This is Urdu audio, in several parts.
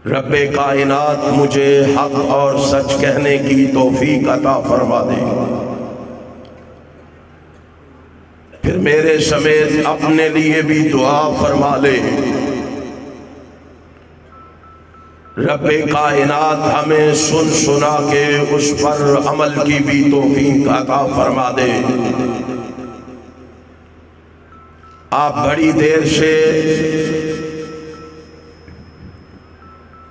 رب کائنات مجھے حق اور سچ کہنے کی توفیق عطا فرما دے، پھر میرے سمیت اپنے لیے بھی دعا فرما لے۔ رب کائنات ہمیں سن سنا کے اس پر عمل کی بھی توفیق عطا فرما دے۔ آپ بڑی دیر سے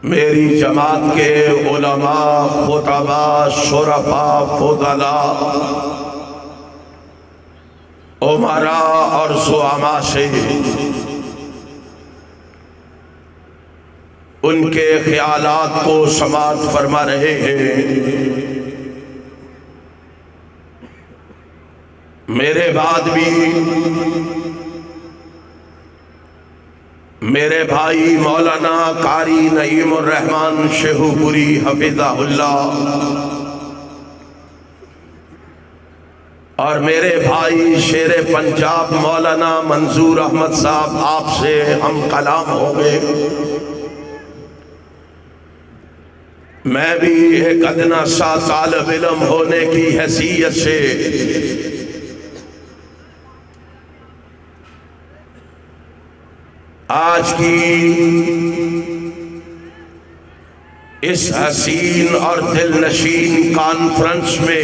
میری جماعت کے علماء، خطباء، شرفاء، فضلاء، امراء اور زعماء سے ان کے خیالات کو سماعت فرما رہے ہیں۔ میرے بعد بھی میرے بھائی مولانا قاری نعیم الرحمن شیخو پوری حفظہ اللہ اور میرے بھائی شیر پنجاب مولانا منظور احمد صاحب آپ سے ہم کلام ہوں گے۔ میں بھی ایک ادنا سا طالب علم ہونے کی حیثیت سے آج کی اس حسین اور دل نشین کانفرنس میں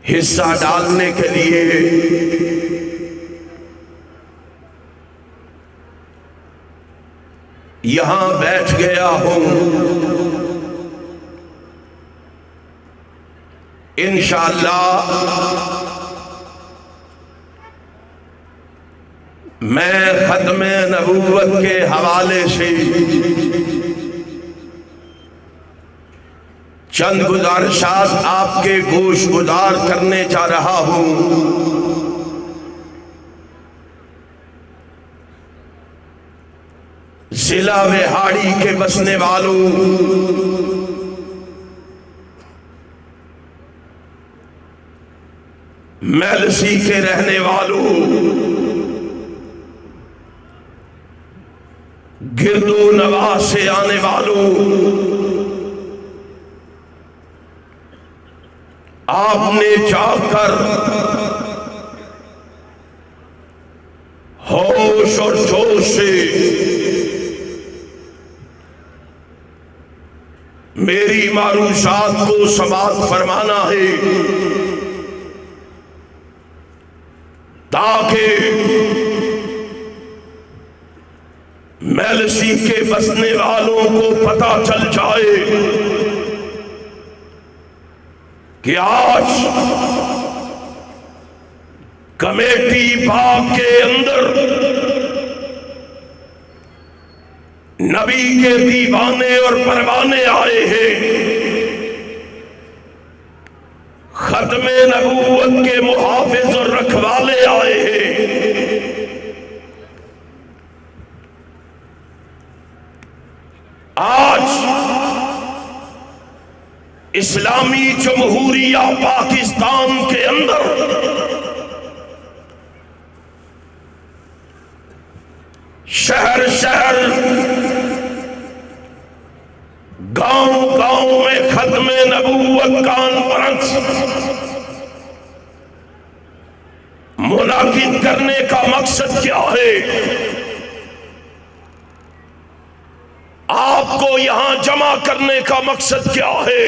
حصہ ڈالنے کے لیے یہاں بیٹھ گیا ہوں۔ انشاءاللہ میں ختم نبوت کے حوالے سے چند گزارشات آپ کے گوش گزار کرنے جا رہا ہوں۔ ضلع وہاڑی کے بسنے والوں، میلسی کے رہنے والوں، گرد و نواح سے آنے والوں، آپ نے جا کر ہوش اور جوش سے میری معروضات کو سماعت فرمانا ہے، تاکہ میلسی کے بسنے والوں کو پتہ چل جائے کہ آج کمیٹی باغ کے اندر نبی کے دیوانے اور پروانے آئے ہیں، ختم نبوت کے محافظ اور رکھوالے آئے ہیں۔ آج اسلامی جمہوریہ پاکستان کے اندر شہر شہر، گاؤں گاؤں میں ختم نبوت کانفرنس منعقد کرنے کا مقصد کیا ہے؟ آپ کو یہاں جمع کرنے کا مقصد کیا ہے؟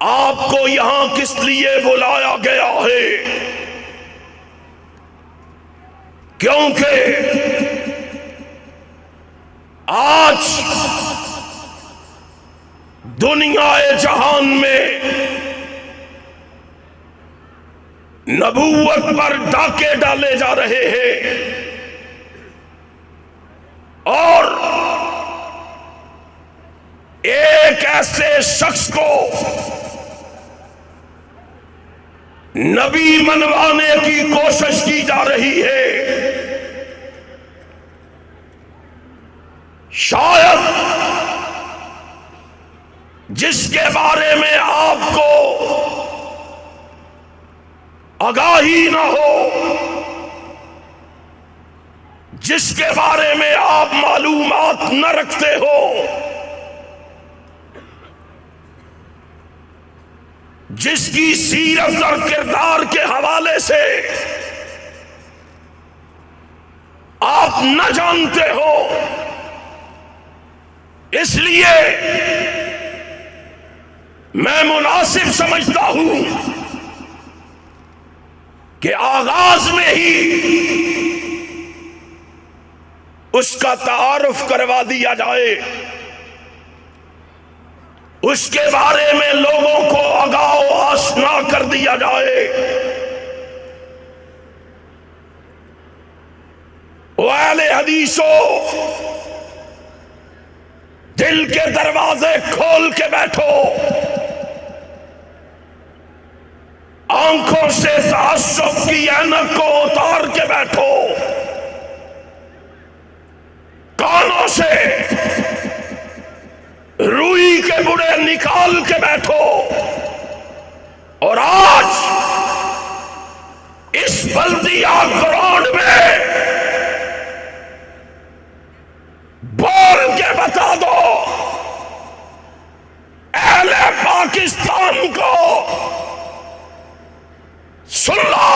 آپ کو یہاں کس لیے بلایا گیا ہے؟ کیونکہ آج دنیا جہان میں نبوت پر ڈاکے ڈالے جا رہے ہیں، اور ایک ایسے شخص کو نبی منوانے کی کوشش کی جا رہی ہے۔ شاید جس کے بارے میں آپ کو آگاہی نہ ہو، جس کے بارے میں آپ معلومات نہ رکھتے ہو، جس کی سیرت اور کردار کے حوالے سے آپ نہ جانتے ہو، اس لیے میں مناسب سمجھتا ہوں کہ آغاز میں ہی اس کا تعارف کروا دیا جائے، اس کے بارے میں لوگوں کو آگاہ و آشنا کر دیا جائے۔ او اہل حدیثو، دل کے دروازے کھول کے بیٹھو، آنکھوں سے تعصب کی اینک کو اتار کے بیٹھو، کانوں سے روئی کے بڑے نکال کے بیٹھو، اور آج اس بلدیہ گراؤنڈ میں بول کے بتا دو اہل پاکستان کو، سن لو،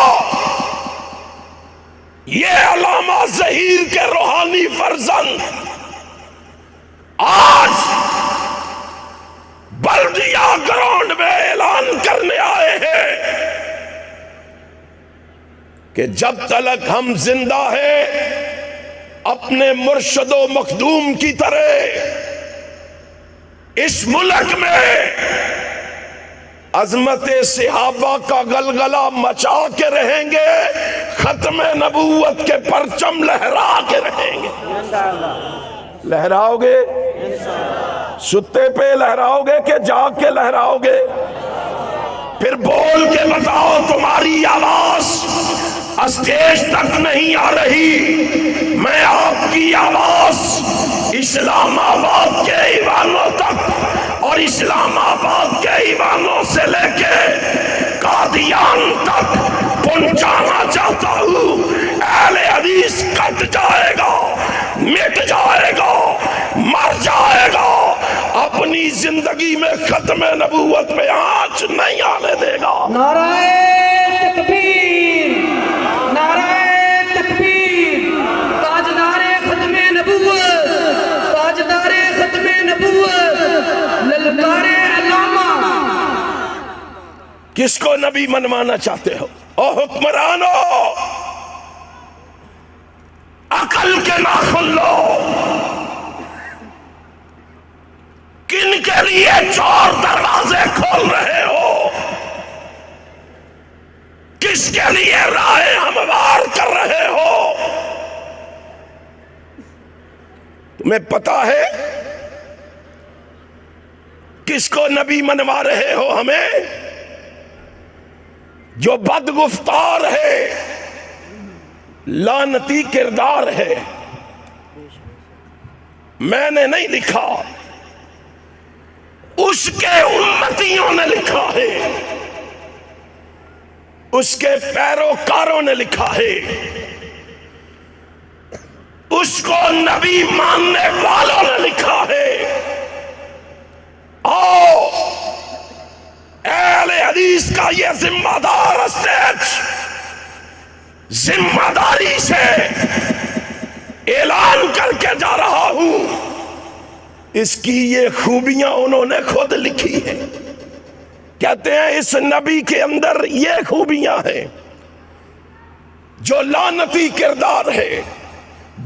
یہ علامہ ظہیر کے روحانی فرزند آج بلدیہ گراؤنڈ میں اعلان کرنے آئے ہیں کہ جب تلک ہم زندہ ہیں، اپنے مرشد و مخدوم کی طرح اس ملک میں عظمت صحابہ کا غلغلہ مچا کے رہیں گے، ختم نبوت کے پرچم لہرا کے رہیں گے۔ لہراؤ گے؟ ستے پہ لہراؤ گے کہ جاگ کے لہراؤ گے؟ پھر بول کے بتاؤ، تمہاری آواز اسٹیج تک نہیں آ رہی، میں آپ کی آواز اسلام آباد کے ایوانوں تک اور اسلام آباد کے ایوانوں سے لے کے قادیان تک پہنچانا چاہتا ہوں۔ اہل حدیث کٹ جائے گا، مٹ جائے گا، مر جائے گا، اپنی زندگی میں ختم نبوت میں آنچ نہیں آنے دے گا۔ نعرہ تکبیر، نعرہ تکبیر، تاجدار ختم نبوت، تاجدار ختم نبوت، للکار علامہ۔ کس کو نبی منوانا چاہتے ہو؟ او حکمرانو، عقل کے ناخن لو، کن کے لیے چور دروازے کھول رہے ہو؟ کس کے لیے راہیں ہموار کر رہے ہو؟ تمہیں پتا ہے کس کو نبی منوا رہے ہو ہمیں؟ جو بدگفتار ہے، لعنتی کردار ہے۔ میں نے نہیں لکھا، اس کے امتیوں نے لکھا ہے، اس کے پیروکاروں نے لکھا ہے، اس کو نبی ماننے والوں نے لکھا ہے۔ آؤ اہل حدیث کا یہ ذمہ دار اسٹیج ذمہ داری سے اعلان کر کے جا رہا ہوں، اس کی یہ خوبیاں انہوں نے خود لکھی ہیں۔ کہتے ہیں اس نبی کے اندر یہ خوبیاں ہیں، جو لعنتی کردار ہے،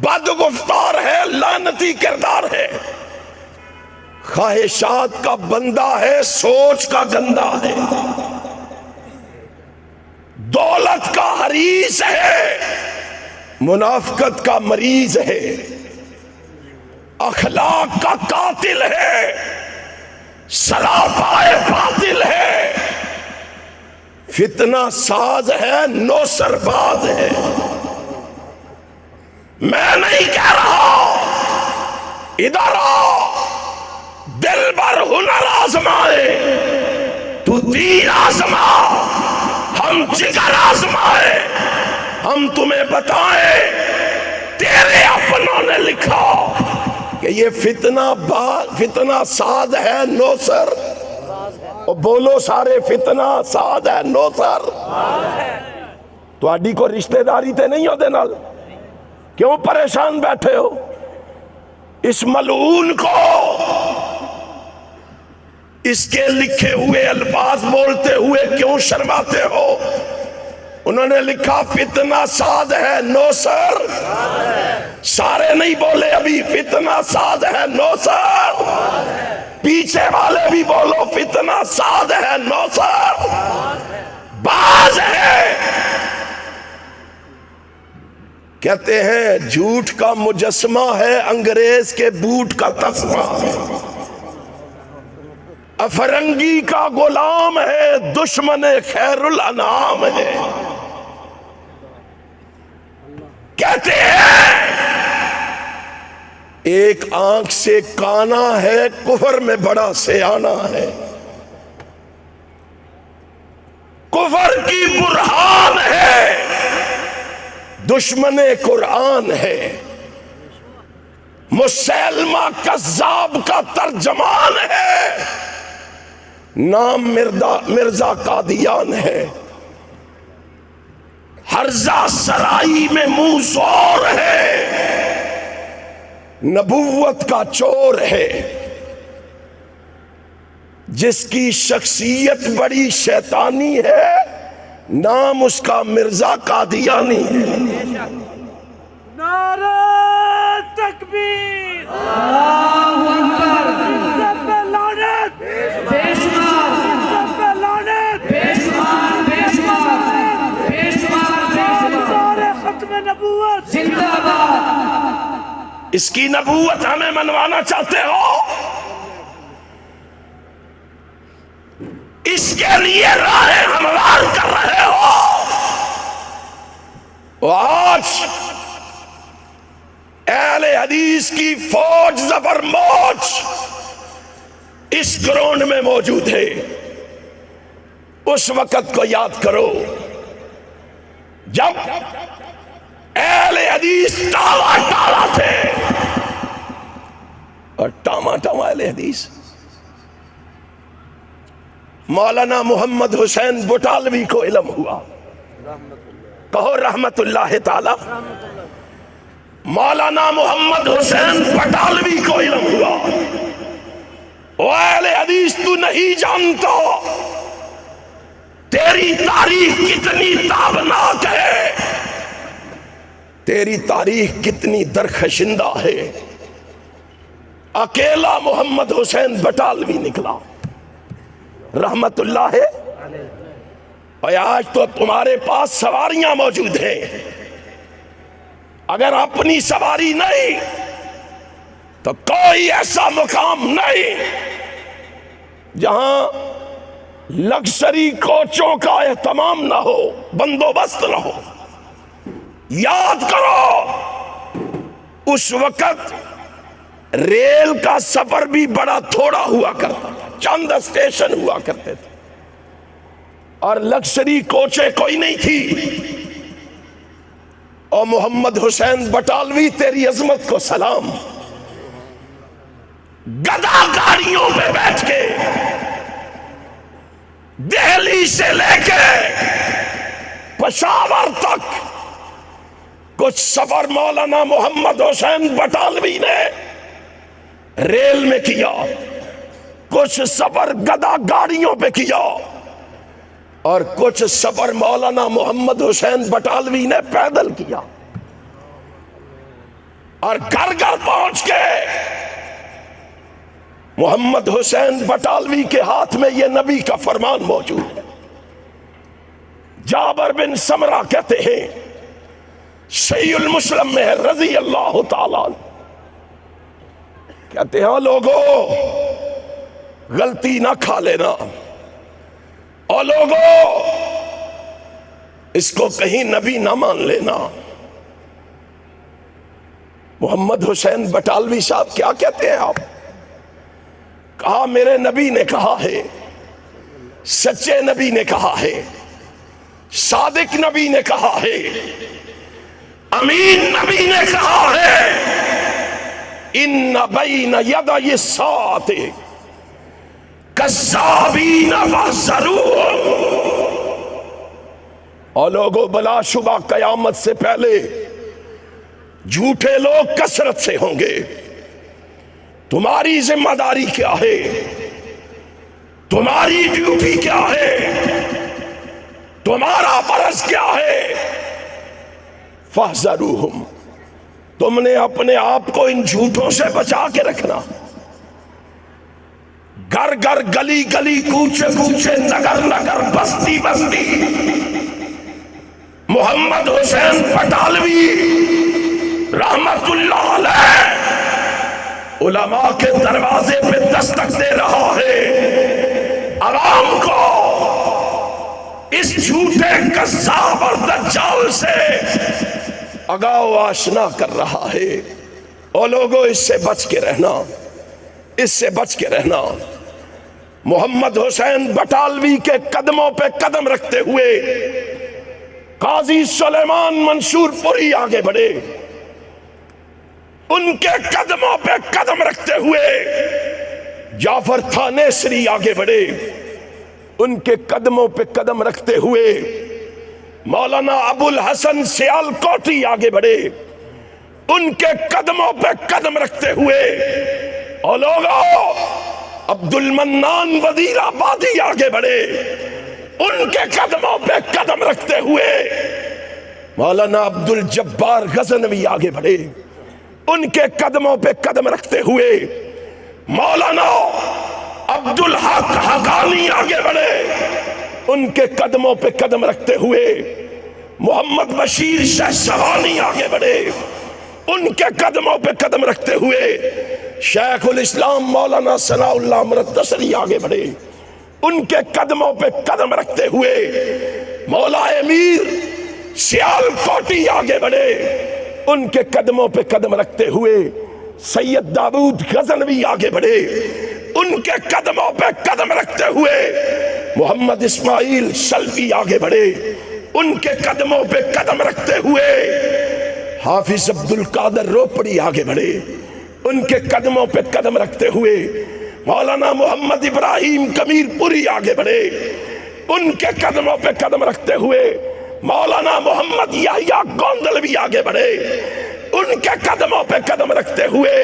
بدگفتار ہے، لعنتی کردار ہے، خواہشات کا بندہ ہے، سوچ کا گندا ہے، دولت کا حریص ہے، منافقت کا مریض ہے، اخلاق کا قاتل ہے، سراپائے باطل ہے، فتنہ ساز ہے، نوسر باز ہے۔ میں نہیں کہہ رہا ادھر آ، دل بر ہنر آزمائے، تو تیر آزما، ہم جگر آزمائے، ہم تمہیں بتائیں تیرے اپنوں نے لکھا کہ یہ فتنہ ساز ہے نوسر. اور بولو سارے فتنہ ساز ہے نوسر. تہاڈی کو رشتہ داری تے نہیں ہو نال؟ کیوں پریشان بیٹھے ہو؟ اس ملعون کو اس کے لکھے ہوئے الفاظ بولتے ہوئے کیوں شرماتے ہو؟ انہوں نے لکھا فتنہ ساز ہے نوسر. سارے نہیں بولے ابھی فتنہ ساز ہے نوسر. پیچھے والے بھی بولو فتنہ ساز ہے نوسر. باز ہے. کہتے ہیں جھوٹ کا مجسمہ ہے انگریز کے بوٹ کا تسمہ. افرنگی کا غلام ہے دشمن خیر الانام ہے. کہتے ہیں ایک آنکھ سے کانا ہے کفر میں بڑا سیانا ہے. کفر کی برہان ہے دشمن قرآن ہے. مسلمہ کذاب کا ترجمان ہے نام مرزا قادیان ہے. حرزہ سرائی میں منہ زور ہے نبوت کا چور ہے. جس کی شخصیت بڑی شیطانی ہے نام اس کا مرزا قادیانی ہے. نعرہ تکبیر، اللہ اکبر. سب پہ لعنت، بے شمار سب پہ لعنت. بے شمار بے شمار بے شمار بے شمار. نعرہ ختم نبوت زندہ باد. اس کی نبوت ہمیں منوانا چاہتے ہو؟ اس کے لیے راہیں ہموار کر رہے ہو؟ آج اہل حدیث کی فوج زفر موج اس گراؤنڈ میں موجود ہے. اس وقت کو یاد کرو جب اہل حدیث ٹالا ٹالا تھے اور ٹاما ٹاما اہل حدیث. مولانا محمد حسین بٹالوی کو علم ہوا. کہو رحمت اللہ تعالی. مولانا محمد حسین بٹالوی کو علم ہوا. او اہل حدیث تو نہیں جانتا تیری تاریخ کتنی تابناک ہے، تیری تاریخ کتنی درخشندہ ہے. اکیلا محمد حسین بٹالوی نکلا رحمت اللہ ہے. اور آج تو تمہارے پاس سواریاں موجود ہیں. اگر اپنی سواری نہیں تو کوئی ایسا مقام نہیں جہاں لگژری کوچوں کا اہتمام نہ ہو، بندوبست نہ ہو. یاد کرو اس وقت ریل کا سفر بھی بڑا تھوڑا ہوا کرتا تھا، چند اسٹیشن ہوا کرتے تھے اور لگژری کوچیں کوئی نہیں تھی. اور محمد حسین بٹالوی تیری عظمت کو سلام. گدا گاڑیوں پہ بیٹھ کے دہلی سے لے کے پشاور تک کچھ سفر مولانا محمد حسین بٹالوی نے ریل میں کیا، کچھ سفر گدا گاڑیوں پہ کیا اور کچھ سفر مولانا محمد حسین بٹالوی نے پیدل کیا. اور گھر گھر پہنچ کے محمد حسین بٹالوی کے ہاتھ میں یہ نبی کا فرمان موجود ہے. جابر بن سمرہ کہتے ہیں صحیح المسلم میں ہے رضی اللہ تعالیٰ عنہ، کہتے ہیں لوگوں غلطی نہ کھا لینا، اور لوگوں اس کو کہیں نبی نہ مان لینا. محمد حسین بٹالوی صاحب کیا کہتے ہیں آپ؟ کہا میرے نبی نے کہا ہے، سچے نبی نے کہا ہے، صادق نبی نے کہا ہے، امین نبی نے کہا ہے ان بین یدی الساعۃ کذابین فاحذروہم، اور لوگوں بلا شبہ قیامت سے پہلے جھوٹے لوگ کثرت سے ہوں گے۔ تمہاری ذمہ داری کیا ہے؟ تمہاری ڈیوٹی کیا ہے؟ تمہارا فرض کیا ہے؟ فاحذروہم، تم نے اپنے آپ کو ان جھوٹوں سے بچا کے رکھنا۔ گھر گھر، گلی گلی، کوچے کوچے، نگر نگر، بستی بستی محمد حسین بٹالوی رحمت اللہ علیہ علماء کے دروازے پہ دستک دے رہا ہے، عوام کو اس جھوٹے کذاب اور دجال سے آگاہ و آشنا کر رہا ہے۔ اور لوگوں اس سے بچ کے رہنا، اس سے بچ کے رہنا۔ محمد حسین بٹالوی کے قدموں پہ قدم رکھتے ہوئے قاضی سلیمان منصور پوری آگے بڑھے، ان کے قدموں پہ قدم رکھتے ہوئے جعفر تھانیسری آگے بڑھے، ان کے قدموں پہ قدم رکھتے ہوئے مولانا ابو الحسن سیالکوٹی آگے بڑھے، ان کے قدموں پہ قدم رکھتے ہوئے اور لوگوں عبد المنان وزیر آبادی آگے بڑھے، ان کے قدموں پہ قدم رکھتے ہوئے مولانا عبد الجبار غزنوی آگے بڑھے، ان کے قدموں پہ قدم رکھتے ہوئے مولانا عبد الحق حقانی آگے بڑھے، ان کے قدموں پہ قدم رکھتے ہوئے محمد بشیر شہسوانی آگے بڑھے، ان کے قدموں پہ قدم رکھتے ہوئے شیخ الاسلام مولانا ثناء اللہ امرتسری آگے بڑھے، ان کے قدموں پہ قدم رکھتے ہوئے مولا امیر سیالکوٹی آگے بڑھے، ان کے قدموں پہ قدم رکھتے ہوئے سید داؤد غزنوی آگے بڑھے، ان کے قدموں پہ قدم رکھتے ہوئے محمد اسماعیل سلفی آگے بڑھے، ان کے قدموں پہ قدم رکھتے ہوئے حافظ عبد القادر روپڑی آگے بڑھے، ان کے قدموں پہ قدم رکھتے ہوئے مولانا محمد ابراہیم کمیر پوری آگے بڑھے، ان کے قدموں پہ قدم رکھتے ہوئے مولانا محمد یحییٰ گوندلوی آگے بڑھے، ان کے قدموں پہ قدم رکھتے ہوئے۔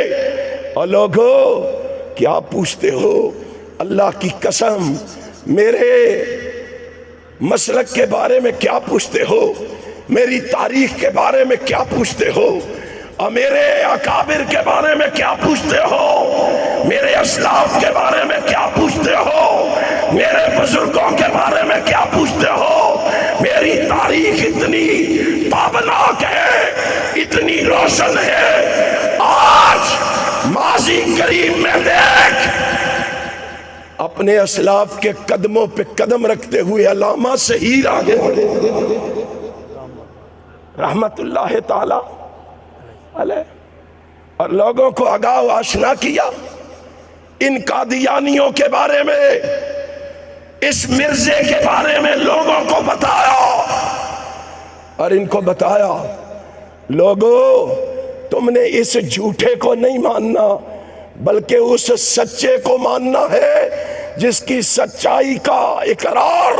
اور لوگوں کیا پوچھتے ہو؟ اللہ کی قسم میرے مسلک کے بارے میں کیا پوچھتے ہو؟ میری تاریخ کے بارے میں کیا پوچھتے ہو؟ اور میرے اکابر کے بارے میں کیا پوچھتے ہو؟ میرے اسلاف کے بارے میں کیا پوچھتے ہو؟ میرے بزرگوں کے بارے میں کیا پوچھتے ہو؟ میری تاریخ اتنی تابناک ہے، اتنی روشن ہے۔ آج ماضی قریب میں دیکھ، اپنے اسلاف کے قدموں پہ قدم رکھتے ہوئے علامہ سہیر آگے بڑھے رحمت اللہ تعالی علیہ، اور لوگوں کو آگاہ و آشنا کیا ان قادیانیوں کے بارے میں، اس مرزے کے بارے میں لوگوں کو بتایا، اور ان کو بتایا لوگوں تم نے اس جھوٹے کو نہیں ماننا بلکہ اس سچے کو ماننا ہے جس کی سچائی کا اقرار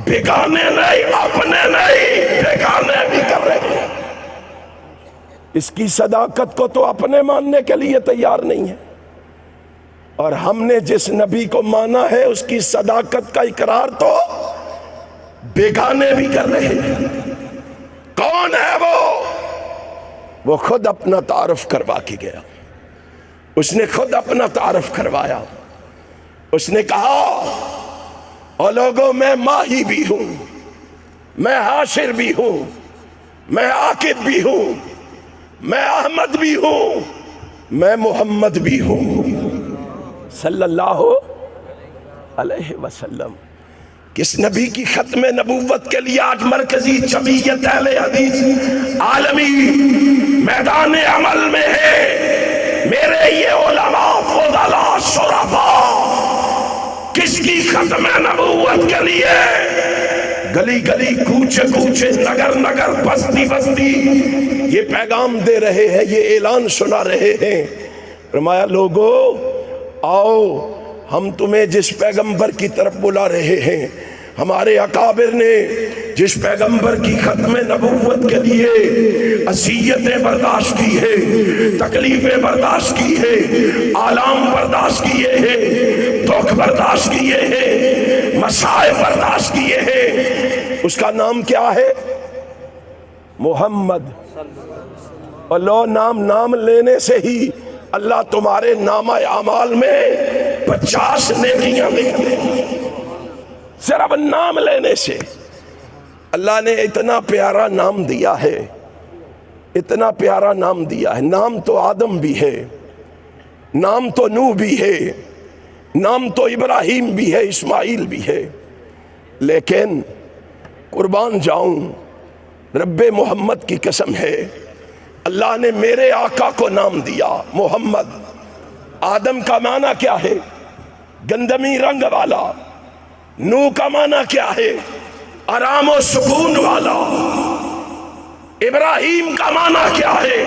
بیگانے نہیں، اپنے نہیں، بیگانے بھی کر رہے ہیں۔ اس کی صداقت کو تو اپنے ماننے کے لیے تیار نہیں ہے، اور ہم نے جس نبی کو مانا ہے اس کی صداقت کا اقرار تو بیگانے بھی کر رہے ہیں۔ کون ہے وہ خود اپنا تعارف کروا کے گیا، اس نے خود اپنا تعارف کروایا، اس نے کہا اور لوگوں میں ماہی بھی ہوں، میں حاشر بھی ہوں، میں عاقب بھی ہوں، میں احمد بھی ہوں، میں محمد بھی ہوں صلی اللہ علیہ وسلم۔ کس نبی کی ختم نبوت کے لیے آج مرکزی جمعیت اہل حدیث عالمی میدان عمل میں ہے؟ میرے یہ علماء فضلاء شرفاء کس کی ختم نبوت کے لیے گلی گلی، کوچے کوچے، نگر نگر، بستی بستی یہ پیغام دے رہے ہیں، یہ اعلان سنا رہے ہیں۔ فرمایا لوگو آؤ، ہم تمہیں جس پیغمبر کی طرف بلا رہے ہیں، ہمارے اکابر نے جس پیغمبر کی ختم نبوت کے لیے اذیتیں برداشت کی ہے، تکلیفیں برداشت کی ہے، آلام برداشت کیے ہیں، دکھ برداشت کیے ہیں، مصائب برداشت کیے ہیں، اس کا نام کیا ہے؟ محمد۔ اور لو نام لینے سے ہی اللہ تمہارے نامہ اعمال میں 50 نیکیاں لکھ دے، صرف نام لینے سے۔ اللہ نے اتنا پیارا نام دیا ہے، اتنا پیارا نام دیا ہے۔ نام تو آدم بھی ہے، نام تو نوح بھی ہے، نام تو ابراہیم بھی ہے، اسماعیل بھی ہے، لیکن قربان جاؤں، رب محمد کی قسم ہے، اللہ نے میرے آقا کو نام دیا محمد۔ آدم کا معنی کیا ہے؟ گندمی رنگ والا۔ نوح کا معنی کیا ہے؟ آرام و سکون والا۔ ابراہیم کا معنی کیا ہے؟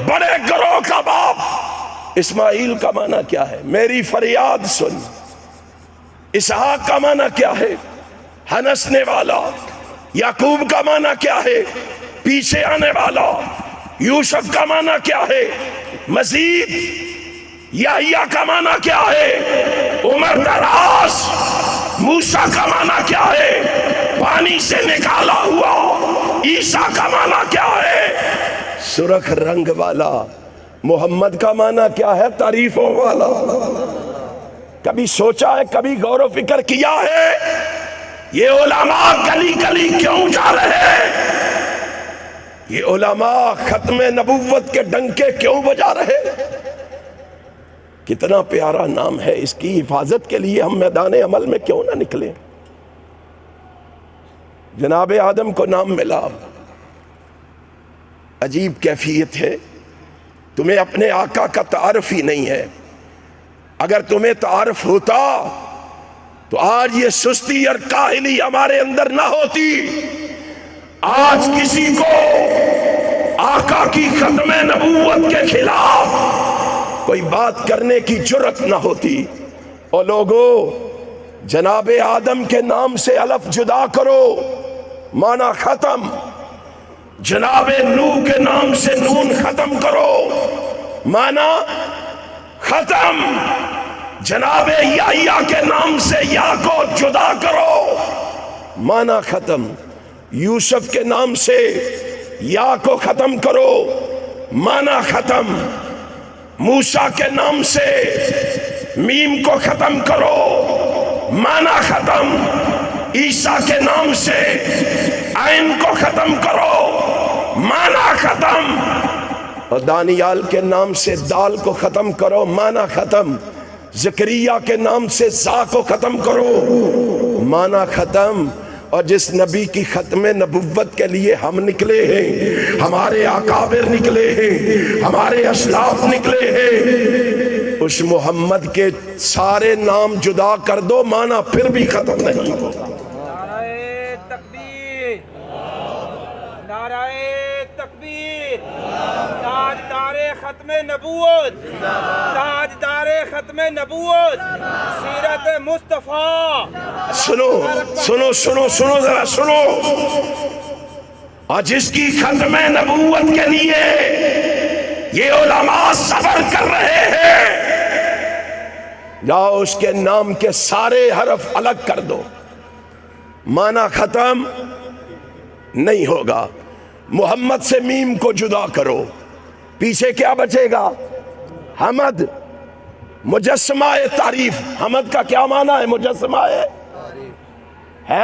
بڑے گروہ کا باپ۔ اسماعیل کا معنی کیا ہے؟ میری فریاد سن۔ اسحاق کا معنی کیا ہے؟ ہنسنے والا۔ یعقوب کا معنی کیا ہے؟ پیچھے آنے والا۔ یوسف کا معنی کیا ہے؟ مزید۔ یحییٰ کا معنی کیا ہے؟ عمر دراز۔ موسیٰ کا معنی کیا ہے؟ پانی سے نکالا ہوا۔ عیسیٰ کا معنی کیا ہے؟ سرخ رنگ والا۔ محمد کا معنی کیا ہے؟ تعریفوں والا۔ کبھی سوچا ہے، کبھی غور و فکر کیا ہے یہ علماء گلی گلی کیوں جا رہے ہیں؟ یہ علماء ختم نبوت کے ڈنکے کیوں بجا رہے؟ کتنا پیارا نام ہے، اس کی حفاظت کے لیے ہم میدان عمل میں کیوں نہ نکلیں؟ جناب آدم کو نام ملا، عجیب کیفیت ہے۔ تمہیں اپنے آقا کا تعارف ہی نہیں ہے۔ اگر تمہیں تعارف ہوتا تو آج یہ سستی اور کاہلی ہمارے اندر نہ ہوتی۔ آج کسی کو آقا کی ختم نبوت کے خلاف کوئی بات کرنے کی جرت نہ ہوتی۔ اور لوگو، جناب آدم کے نام سے الف جدا کرو، معنی ختم۔ جناب نوح کے نام سے نون ختم کرو، معنی ختم۔ جناب یحییٰ کے نام سے یا کو جدا کرو، معنی ختم۔ یوسف کے نام سے یا کو ختم کرو، معنی ختم۔ موسیٰ کے نام سے میم کو ختم کرو، معنی ختم۔ عیسیٰ کے نام سے عین کو ختم کرو، معنی ختم۔ اور دانیال کے نام سے دال کو ختم کرو، معنی ختم۔ زکریا کے نام سے زا کو ختم کرو، معنی ختم۔ اور جس نبی کی ختم نبوت کے لیے ہم نکلے ہیں، ہمارے اکابر نکلے ہیں، ہمارے اسلاف نکلے ہیں، اس محمد کے سارے نام جدا کر دو، معنی پھر بھی ختم نہیں ہوگا۔ نعرہ تکبیر، نعرہ تکبیر، تاجدار ختم نبوت، تاجدار ختم نبوت، سیرت مصطفیٰ۔ سنو سنو سنو سنو ذرا سنو۔ اور جس کی ختم نبوت کے لیے یہ علماء صبر کر رہے ہیں، جاؤ اس کے نام کے سارے حرف الگ کر دو، معنی ختم نہیں ہوگا۔ محمد سے میم کو جدا کرو، پیچھے کیا بچے گا؟ حمد، مجسمہ تعریف۔ حمد کا کیا معنی ہے؟ مجسمہ ہے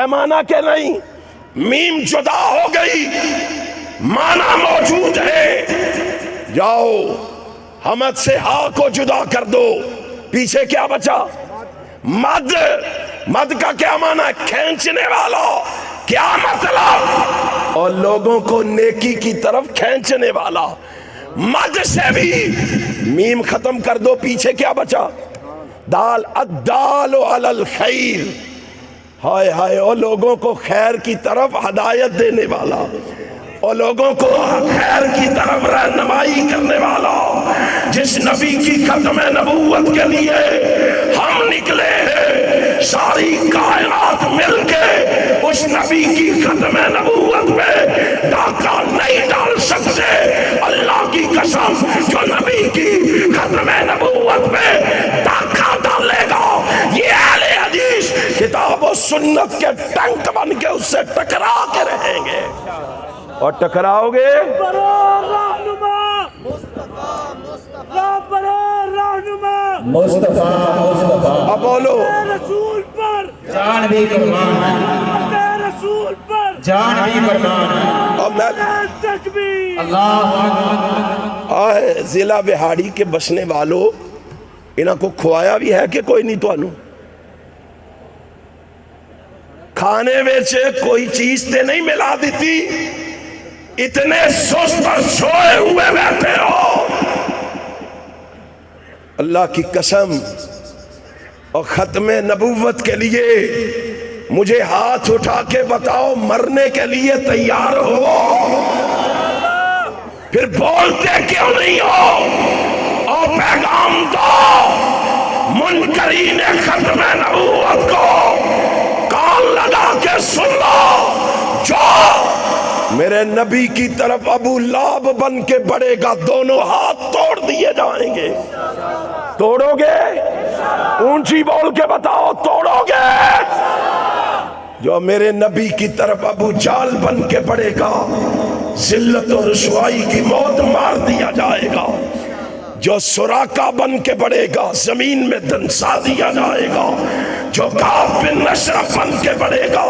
معنی کہ نہیں؟ میم جدا ہو گئی، معنی موجود ہے۔ جاؤ حمد سے ہا کو جدا کر دو، پیچھے کیا بچا؟ مد۔ مد کا کیا معنی ہے؟ کھینچنے والا۔ کیا مطلب؟ اور لوگوں کو نیکی کی طرف کھینچنے والا۔ مد سے بھی میم ختم کر دو، پیچھے کیا بچا؟ دال۔ الدال علی الخیر۔ ہائے ہائے، اور لوگوں کو خیر کی طرف ہدایت دینے والا۔ اور لوگوں کو خیر کی طرف رہنمائی کرنے والا، جس نبی کی ختم نبوت کے لیے ہم نکلے ہیں، ساری کائنات مل کے اس نبی کی ختم نبوت میں ڈاکہ نہیں ڈال سکتے۔ اللہ کی قسم، جو نبی کی ختم نبوت میں ڈاکہ ڈالے گا، یہ اہل حدیث کتاب و سنت کے ٹینک بن کے اس سے ٹکرا کے رہیں گے، اور ٹکراؤ گے رہنما مصطفیٰ اب بولو رسول پر جان بھی قربان، رسول پر جان بھی قربان۔ اب میں تکبیر۔ اللہ آئے ضلع بہاڑی کے بسنے والوں، انہاں کو کھوایا بھی ہے کہ کوئی نہیں؟ تو انہوں کھانے ویچے کوئی چیز تے نہیں ملا دیتی؟ اتنے سست اور سوئے ہوئے بیٹھے ہو۔ اللہ کی قسم، اور ختم نبوت کے لیے مجھے ہاتھ اٹھا کے بتاؤ، مرنے کے لیے تیار ہو؟ پھر بولتے کیوں نہیں ہو؟ اور پیغام دو منکرین ختم نبوت کو، کان لگا کے سن لو، جو میرے نبی کی طرف ابو لہب بن کے بڑھے گا، دونوں ہاتھ توڑ دیے جائیں گے۔ توڑو گے؟ اونچی بول کے بتاؤ، توڑو گے؟ جو میرے نبی کی طرف ابو جال بن کے بڑھے گا، ذلت و رسوائی کی موت مار دیا جائے گا۔ جو سراقہ بن کے بڑھے گا، زمین میں دنسا دیا جائے گا۔ جو کعب بن اشرف بن کے بڑھے گا،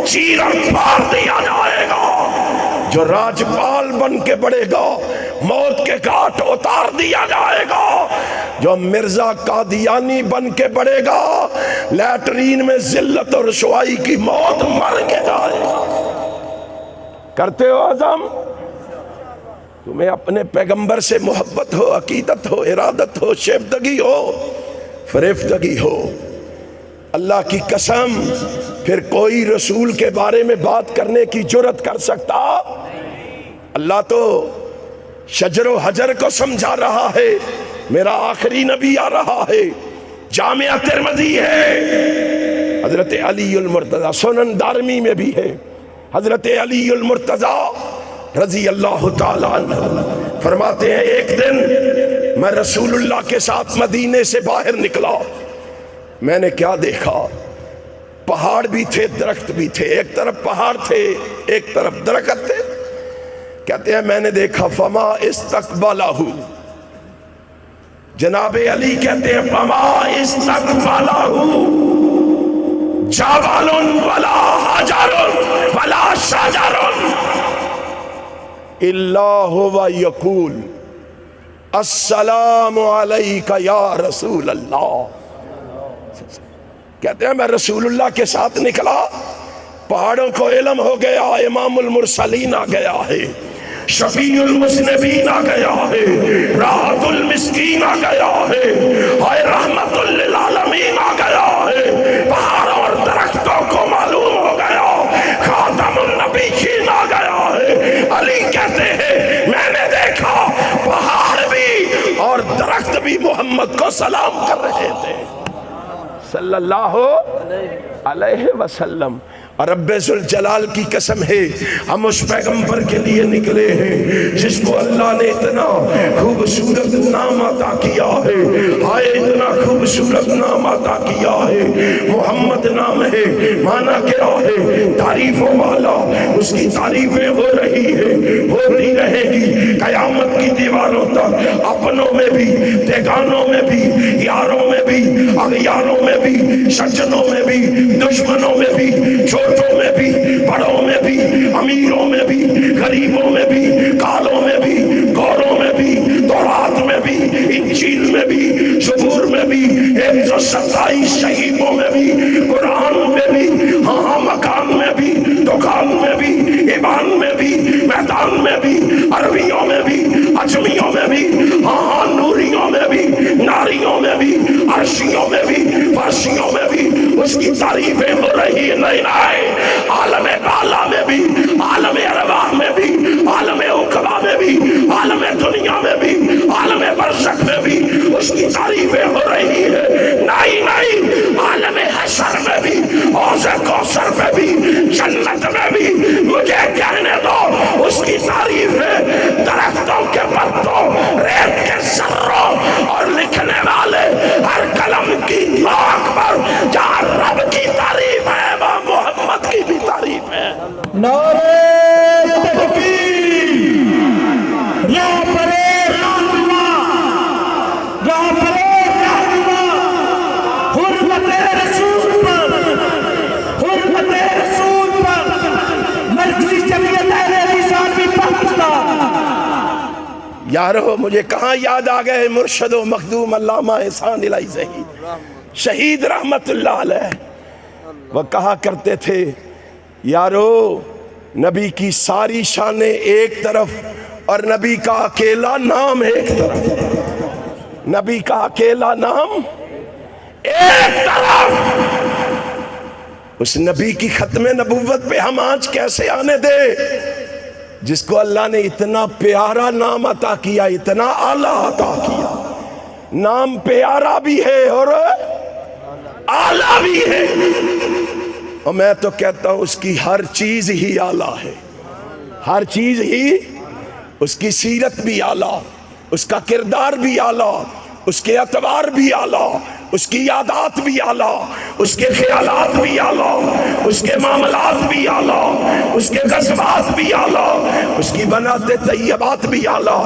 چیرا پار دیا جائے گا۔ جو راجپال بن کے بڑھے گا، موت کے گھاٹ اتار دیا جائے گا۔ جو مرزا قادیانی بن کے بڑھے گا، لیٹرین میں ذلت اور رسوائی کی موت مر کے جائے گا۔ کرتے ہو عزم؟ تمہیں اپنے پیغمبر سے محبت ہو، عقیدت ہو، ارادت ہو، شیفتگی ہو، فریفتگی ہو، اللہ کی قسم، پھر کوئی رسول کے بارے میں بات کرنے کی جرت کر سکتا؟ اللہ تو شجر و حجر کو سمجھا رہا ہے، میرا آخری نبی آ رہا ہے، جامعہ ترمذی ہے، حضرت علی المرتضی، سنن دارمی میں بھی ہے، حضرت علی المرتضی رضی اللہ تعالیٰ عنہ فرماتے ہیں، ایک دن میں رسول اللہ کے ساتھ مدینے سے باہر نکلا، میں نے کیا دیکھا؟ پہاڑ بھی تھے، درخت بھی تھے، ایک طرف پہاڑ تھے، ایک طرف درخت تھے۔ کہتے ہیں میں نے دیکھا فما استقبلہ، جناب علی کہتے ہیں فما استقبلہ جبل ولا حجر ولا شجر الا هو یقول السلام علیک یا رسول اللہ۔ کہتے ہیں میں رسول اللہ کے ساتھ نکلا، پہاڑوں کو علم ہو گیا، امام المرسلین آ گیا ہے، شفیع المذنبین آ گیا ہے، راحت المسکین آ گیا ہے، ہائے رحمت للعالمین آ گیا ہے، پہاڑوں اور درختوں کو معلوم ہو گیا، خاتم النبیین آ گیا ہے۔ علی کہتے ہیں میں نے دیکھا پہاڑ بھی اور درخت بھی محمد کو سلام کر رہے تھے صلی اللہ علیہ وسلم۔ اور رب ذوالجلال کی قسم ہے، ہم اس پیغمبر کے لیے نکلے ہیں جس کو اللہ نے اتنا خوبصورت نام عطا کیا ہے، ہائے اتنا خوبصورت نام عطا کیا ہے، محمد نام ہے، معنی کیا ہے؟ تعریفوں والا، اس کی تعریفیں ہو رہی ہے، ہوتی رہے گی قیامت کی دیواروں تک، اپنوں میں بھی، بیگانوں میں بھی، یاروں میں بھی، اغیاروں میں بھی، سجنوں میں بھی، دشمنوں میں بھی، چھوٹوں میں بھی، بڑوں میں بھی، امیروں میں بھی، غریبوں میں بھی، کالوں میں بھی، گوروں میں بھی، تورات میں بھی، انجیل میں بھی، زبور میں بھی، 127 صحیفوں میں بھی، قرآن میں بھی، ہاں مکان میں بھی، دکان میں بھی، ایوان میں بھی، میدان میں بھی، عربیوں میں بھی، اجمیوں میں بھی، ہاں نوریوں میں بھی، ناریوں میں بھی، عرشیوں میں بھی، فرشیوں میں بھی اس کی تعریفیں ہو رہی نہیں، عالم بالا میں بھی، عالم ارواح میں بھی، یارو مجھے کہاں یاد آ گئے مرشد و مخدوم علامہ احسان الہی زہی شہید رحمت اللہ علیہ. وہ کہا کرتے تھے یارو نبی کی ساری شانیں ایک طرف اور نبی کا اکیلا نام ایک طرف. نبی کا اکیلا نام ایک طرف. اس نبی کی ختم نبوت پہ ہم آج کیسے آنے دے جس کو اللہ نے اتنا پیارا نام عطا کیا, اتنا اعلیٰ عطا کیا. نام پیارا بھی ہے اور اعلیٰ بھی ہے, اور میں تو کہتا ہوں اس کی ہر چیز ہی اعلیٰ ہے. ہر چیز ہی, اس کی سیرت بھی اعلیٰ, اس کا کردار بھی اعلیٰ, اس کے اعتبار بھی اعلیٰ, اس کی یادات بھی اعلیٰ, اس کے خیالات بھی اعلیٰ, اس کے معاملات بھی اعلیٰ, اس کے جذبات بھی اعلیٰ, اس کی بنات طیبات بھی اعلیٰ,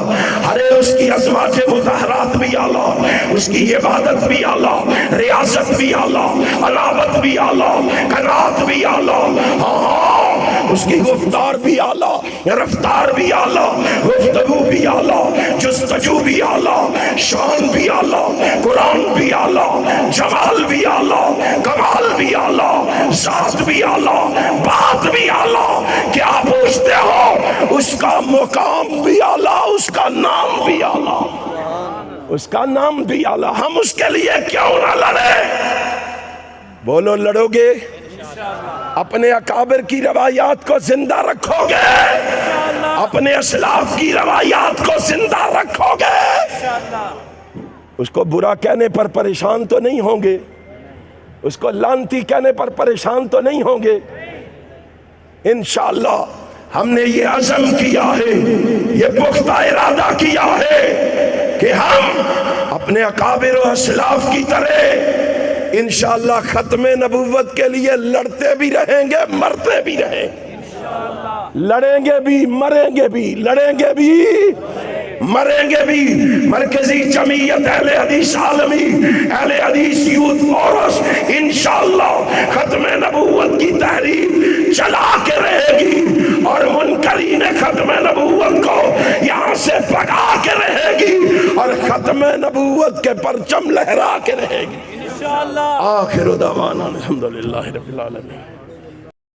ارے اس کی ازواج مطہرات بھی اعلیٰ, اس کی عبادت بھی اعلیٰ, ریاست بھی اعلیٰ, علامت بھی اعلیٰ, قناعت بھی اعلیٰ. ہاں اس کی گفتار بھی اعلیٰ, رفتار بھی اعلیٰ, گفتگو بھی اعلیٰ, جستجو بھی اعلیٰ, شان بھی اعلیٰ, قرآن بھی اعلیٰ, جمال بھی اعلیٰ, کمال بھی اعلیٰ, ذات بھی اعلیٰ, بات بھی اعلیٰ. کیا پوچھتے ہو؟ اس کا مقام بھی اعلیٰ, اس کا نام بھی اعلیٰ, اس کا نام بھی اعلیٰ. ہم اس کے لیے کیوں نہ لڑے؟ بولو لڑو گے؟ اپنے اکابر کی روایات کو زندہ رکھو گے, اپنے اسلاف کی روایات کو زندہ رکھو گے. اس کو برا کہنے پر پریشان تو نہیں ہوں گے, اس کو لعنتی کہنے پر پریشان تو نہیں ہوں گے. انشاءاللہ ہم نے یہ عزم کیا ہے, یہ پختہ ارادہ کیا ہے کہ ہم اپنے اکابر و اسلاف کی طرح انشاءاللہ ختم نبوت کے لیے لڑتے بھی رہیں گے, مرتے بھی رہیں گے. لڑیں گے بھی, مریں گے بھی, لڑیں گے بھی, مریں گے بھی. مرکزی جمعیت اہل حدیث عالمی, اہل حدیث یوتھ فورس انشاءاللہ ختم نبوت کی تحریک چلا کے رہے گی, اور منکرین ختم نبوت کو یہاں سے بھگا کے رہے گی, اور ختم نبوت کے پرچم لہرا کے رہے گی. آخر دعوانا الحمدللہ رب العالمین.